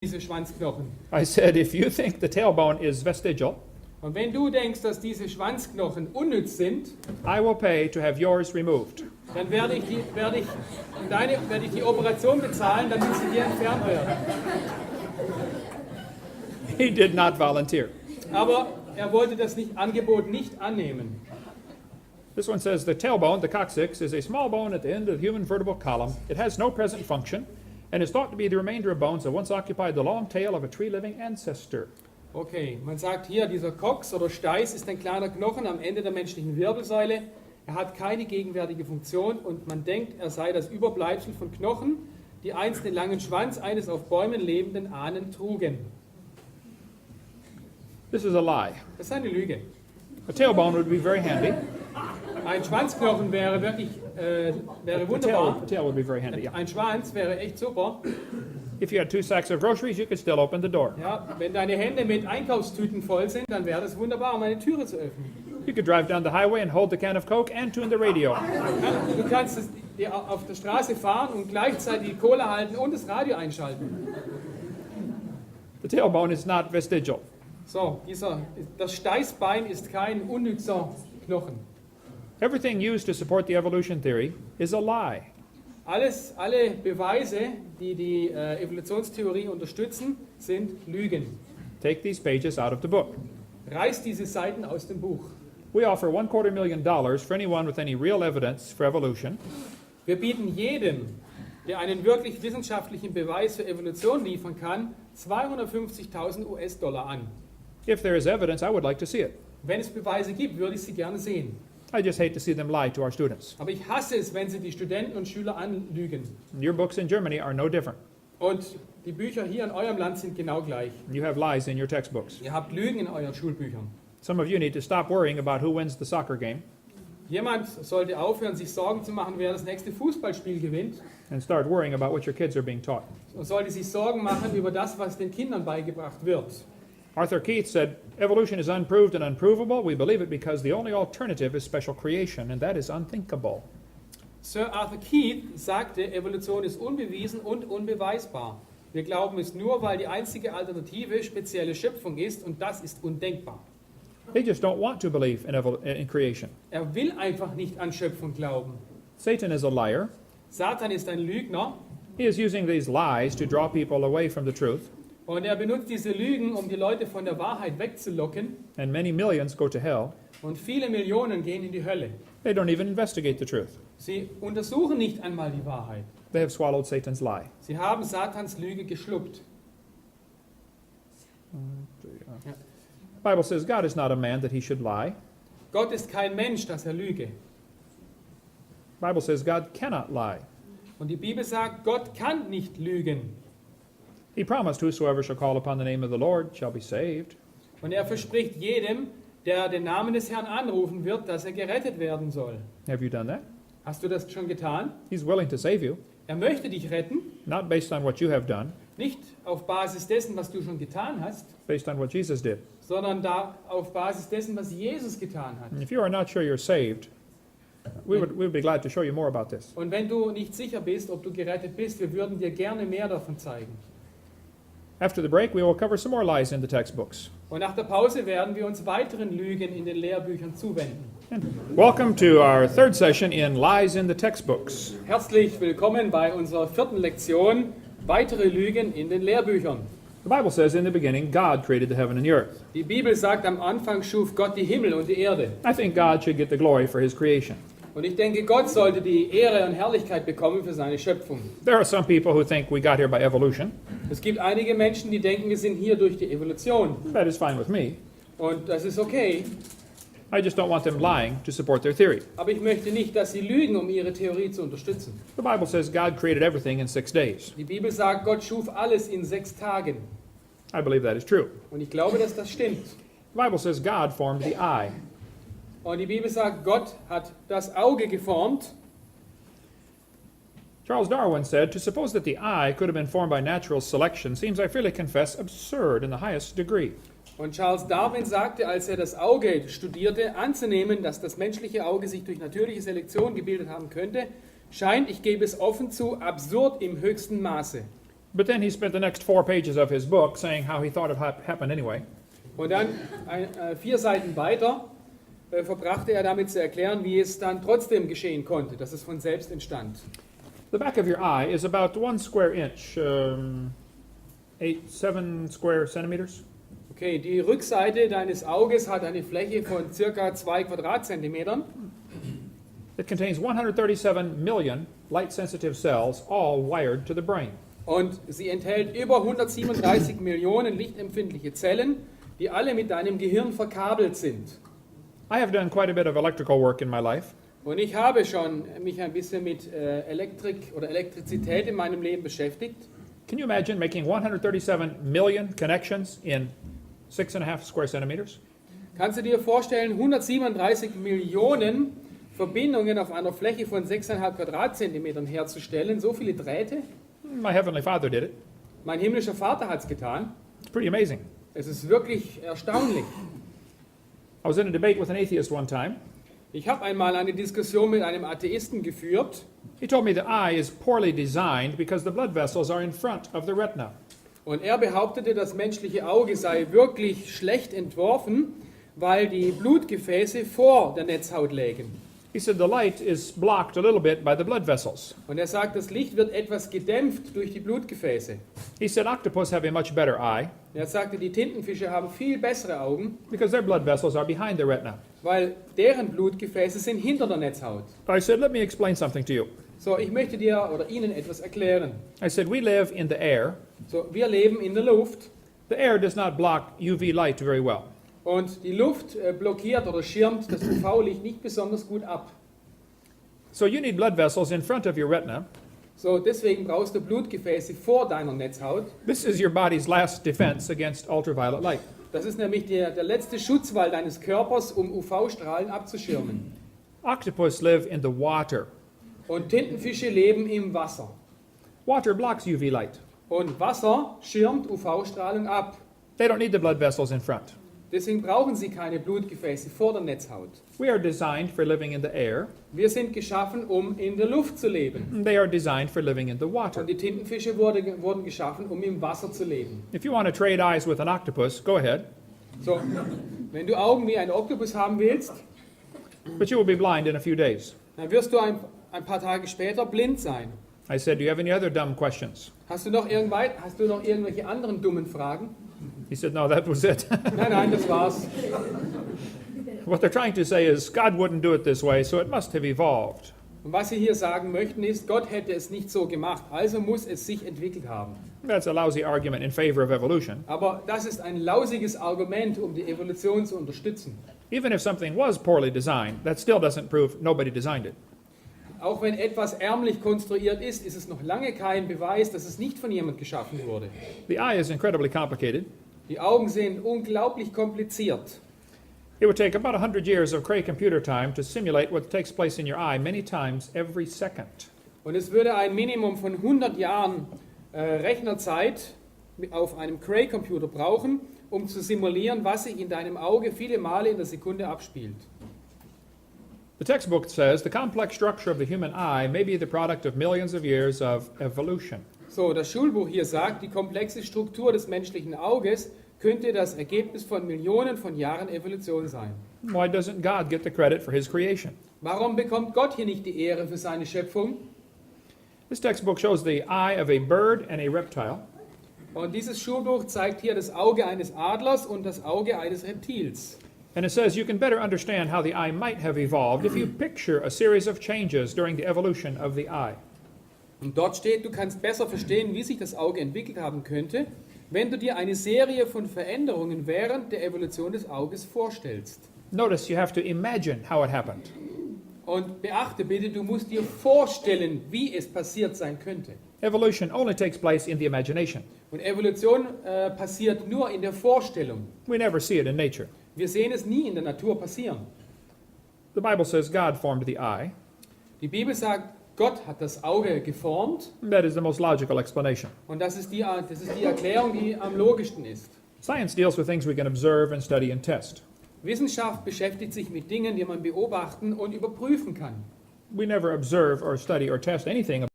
diese Schwanzknochen. I said, if you think the tailbone is vestigial, Und wenn du denkst, dass diese Schwanzknochen unnütz sind, I will pay to have yours removed. dann werde ich die Operation bezahlen, damit sie dir entfernt werden. He did not volunteer. Aber er wollte das Angebot nicht annehmen. This one says the tailbone, the coccyx, is a small bone at the end of the human vertebral column. It has no present function and is thought to be the remainder of bones that once occupied the long tail of a tree-living ancestor. Okay, man sagt hier, dieser Cox oder Steiß ist ein kleiner Knochen am Ende der menschlichen Wirbelsäule. Er hat keine gegenwärtige Funktion und man denkt, er sei das Überbleibsel von Knochen, die einst den langen Schwanz eines auf Bäumen lebenden Ahnen trugen. This is a lie. Das ist eine Lüge. A tailbone would be very handy. Ein Schwanzknochen wäre wirklich wäre The wunderbar. tail would be very handy, yeah. Ein Schwanz wäre echt super. If you had 2 sacks of groceries, you could still open the door. Ja, wenn deine Hände mit Einkaufstüten voll sind, dann wäre das wunderbar, um eine Türe zu öffnen. You could drive down the highway and hold the can of Coke and tune the radio. Ja, du kannst auf der Straße fahren und gleichzeitig die Cola halten und das Radio einschalten. The tailbone is not vestigial. So, das Steißbein ist kein unnützer Knochen. Everything used to support the evolution theory is a lie. Alle Beweise, die die Evolutionstheorie unterstützen, sind Lügen. Take these pages out of the book. Reiß diese Seiten aus dem Buch. We offer $250,000 for anyone with any real evidence for evolution. Wir bieten jedem, der einen wirklich wissenschaftlichen Beweis für Evolution liefern kann, 250.000 US-Dollar an. If there is evidence, I would like to see it. Wenn es Beweise gibt, würde ich sie gerne sehen. I just hate to see them lie to our students. Aber ich hasse es, wenn sie die Studenten und Schüler anlügen. Your books in Germany are no different. Und die Bücher hier in eurem Land sind genau gleich. You have lies in your textbooks. Ihr habt Lügen in euren Schulbüchern. Some of you need to stop worrying about who wins the soccer game Jemand sollte aufhören, sich Sorgen zu machen, wer das nächste Fußballspiel gewinnt. and start worrying about what your kids are being taught. Und sollte sich Sorgen machen über das, was den Kindern beigebracht wird. Arthur Keith said, evolution is unproved and unprovable. We believe it because the only alternative is special creation, and that is unthinkable. Sir Arthur Keith sagte, Evolution ist unbewiesen und unbeweisbar. Wir glauben es nur, weil die einzige Alternative spezielle Schöpfung ist und das ist undenkbar. They just don't want to believe in creation. Er will einfach nicht an Schöpfung glauben. Satan is a liar. Satan ist ein Lügner He is using these lies to draw people away from the truth, und er benutzt diese Lügen, um die Leute von der Wahrheit wegzulocken and many millions go to hell. und viele Millionen gehen in die Hölle. They don't even investigate the truth. Sie untersuchen nicht einmal die Wahrheit. They have swallowed Satan's lie. Sie haben Satans Lüge geschluckt. The Bible says God is not a man that he should lie. Gott ist kein Mensch, dass er lüge. The Bible says God cannot lie. Und die Bibel sagt, Gott kann nicht lügen. He promised whosoever shall call upon the name of the Lord shall be saved. Und er verspricht jedem, der den Namen des Herrn anrufen wird, dass er gerettet werden soll. Have you done that? Hast du das schon getan? He's willing to save you, Er möchte dich retten, not based on what you have done, nicht auf Basis dessen, was du schon getan hast, based on what Jesus did. sondern auf Basis dessen, was Jesus getan hat. And if you are not sure you're saved, we would be glad to show you more about this. Und wenn du nicht sicher bist, ob du gerettet bist, wir würden dir gerne mehr davon zeigen. After the break, we will cover some more lies in the textbooks. Und nach der Pause werden wir uns weiteren Lügen in den Lehrbüchern zuwenden. And welcome to our third session in Lies in the Textbooks. Herzlich willkommen bei unserer 4. Lektion, weitere Lügen in den Lehrbüchern. The Bible says in the beginning, God created the heaven and the earth. Die Bibel sagt, am Anfang schuf Gott die Himmel und die Erde. I think God should get the glory for his creation. Und ich denke, Gott sollte die Ehre und Herrlichkeit bekommen für seine Schöpfung. There are some people who think we got here by evolution. Es gibt einige Menschen, die denken, wir sind hier durch die Evolution. That is fine with me. Und das ist okay, I just don't want them lying to support their theory. aber ich möchte nicht, dass sie lügen, um ihre Theorie zu unterstützen. The Bible says God created everything in 6 days. Die Bibel sagt, Gott schuf alles in 6 Tagen. I believe that is true. Und ich glaube, dass das stimmt. The Bible says God formed the eye. Und die Bibel sagt, Gott hat das Auge geformt. Charles Darwin said, to suppose that the eye could have been formed by natural selection seems, I freely confess, absurd in the highest degree. Und Charles Darwin sagte, als er das Auge studierte, anzunehmen, dass das menschliche Auge sich durch natürliche Selektion gebildet haben könnte, scheint, ich gebe es offen zu, absurd im höchsten Maße. But then he spent the next 4 pages of his book saying how he thought it happened anyway. Und dann 4 Seiten weiter verbrachte er damit zu erklären, wie es dann trotzdem geschehen konnte, dass es von selbst entstand. The back of your eye is about 1 square inch, 7 square centimeters. Okay, die Rückseite deines Auges hat eine Fläche von circa 2 Quadratzentimetern. It contains 137 million light-sensitive cells, all wired to the brain. Und sie enthält über 137 Millionen lichtempfindliche Zellen, die alle mit deinem Gehirn verkabelt sind. I have done quite a bit of electrical work in my life. Und ich habe schon mich ein bisschen mit Elektrik oder Elektrizität in meinem Leben beschäftigt. Can you imagine making 137 million connections in 6.5 square centimeters? Kannst du dir vorstellen, 137 Millionen Verbindungen auf einer Fläche von 6,5 Quadratzentimetern herzustellen? So viele Drähte? My Heavenly Father did it. Mein himmlischer Vater hat es getan. It's pretty amazing. Es ist wirklich erstaunlich. I was in a debate with an atheist one time. Ich habe einmal eine Diskussion mit einem Atheisten geführt. He told me the eye is poorly designed because the blood vessels are in front of the retina. Und er behauptete, das menschliche Auge sei wirklich schlecht entworfen, weil die Blutgefäße vor der Netzhaut lägen. He said the light is blocked a little bit by the blood vessels. Und er sagt, das Licht wird etwas gedämpft durch die Blutgefäße. He said octopus have a much better eye Er sagte, die Tintenfische haben viel bessere Augen, because their blood vessels are behind the retina. weil deren Blutgefäße sind hinter der Netzhaut. I said, let me explain something to you. So, ich möchte dir oder Ihnen etwas erklären. I said, we live in the air. So, wir leben in der Luft The air does not block UV light very well. und die Luft blockiert oder schirmt das UV-Licht nicht besonders gut ab. So you need blood vessels in front of your retina. So, deswegen brauchst du Blutgefäße vor deiner Netzhaut. This is your body's last defense against ultraviolet light. Das ist nämlich der letzte Schutzwall deines Körpers, um UV-Strahlen abzuschirmen. Octopus live in the water. Und Tintenfische leben im Wasser. Water blocks UV light. Und Wasser schirmt UV-Strahlung ab. They don't need the blood vessels in front. Deswegen brauchen sie keine Blutgefäße vor der Netzhaut. We are designed for living in the air. Wir sind geschaffen, um in der Luft zu leben. And they are designed for living in the water. Und die Tintenfische wurden geschaffen, um im Wasser zu leben. If you want to trade eyes with an octopus, go ahead. So, wenn du Augen wie ein Oktopus haben willst, But you will be blind in a few days. dann wirst du ein paar Tage später blind sein. I said, do you have any other dumb questions? Hast du noch irgendwelche anderen dummen Fragen? He said, no, that was it. Nein, das war's. What they're trying to say is God wouldn't do it this way, so it must have evolved. Und was sie hier sagen möchten ist, Gott hätte es nicht so gemacht, also muss es sich entwickelt haben. That's a lousy argument in favor of evolution. Aber das ist ein lausiges Argument, um die Evolution zu unterstützen. Even if something was poorly designed, that still doesn't prove nobody designed it. Auch wenn etwas ärmlich konstruiert ist, ist es noch lange kein Beweis, dass es nicht von jemand geschaffen wurde. The eye is incredibly complicated. Die Augen sind unglaublich kompliziert. It would take about 100 years of Cray computer time to simulate what takes place in your eye many times every second. Und es würde ein Minimum von 100 Jahren Rechnerzeit auf einem Cray-Computer brauchen, um zu simulieren, was sich in deinem Auge viele Male in der Sekunde abspielt. The textbook says the complex structure of the human eye may be the product of millions of years of evolution. So, das Schulbuch hier sagt, die komplexe Struktur des menschlichen Auges könnte das Ergebnis von Millionen von Jahren Evolution sein. Why doesn't God get the credit for his creation? Warum bekommt Gott hier nicht die Ehre für seine Schöpfung? This textbook shows the eye of a bird and a reptile. Und dieses Schulbuch zeigt hier das Auge eines Adlers und das Auge eines Reptils. And it says you can better understand how the eye might have evolved if you picture a series of changes during the evolution of the eye. Und dort steht, du kannst besser verstehen, wie sich das Auge entwickelt haben könnte, wenn du dir eine Serie von Veränderungen während der Evolution des Auges vorstellst. Notice you have to imagine how it happened. Und beachte bitte, du musst dir vorstellen, wie es passiert sein könnte. Evolution only takes place in the imagination. Und Evolution passiert nur in der Vorstellung. We never see it in nature. Wir sehen es nie in der Natur passieren. The Bible says God formed the eye. Die Bibel sagt, Gott hat das Auge geformt That is the most logical explanation. und das ist die Erklärung, die am logischsten ist. Science deals with things we can observe and study and test. Wissenschaft beschäftigt sich mit Dingen, die man beobachten und überprüfen kann. We never observe or study or test anything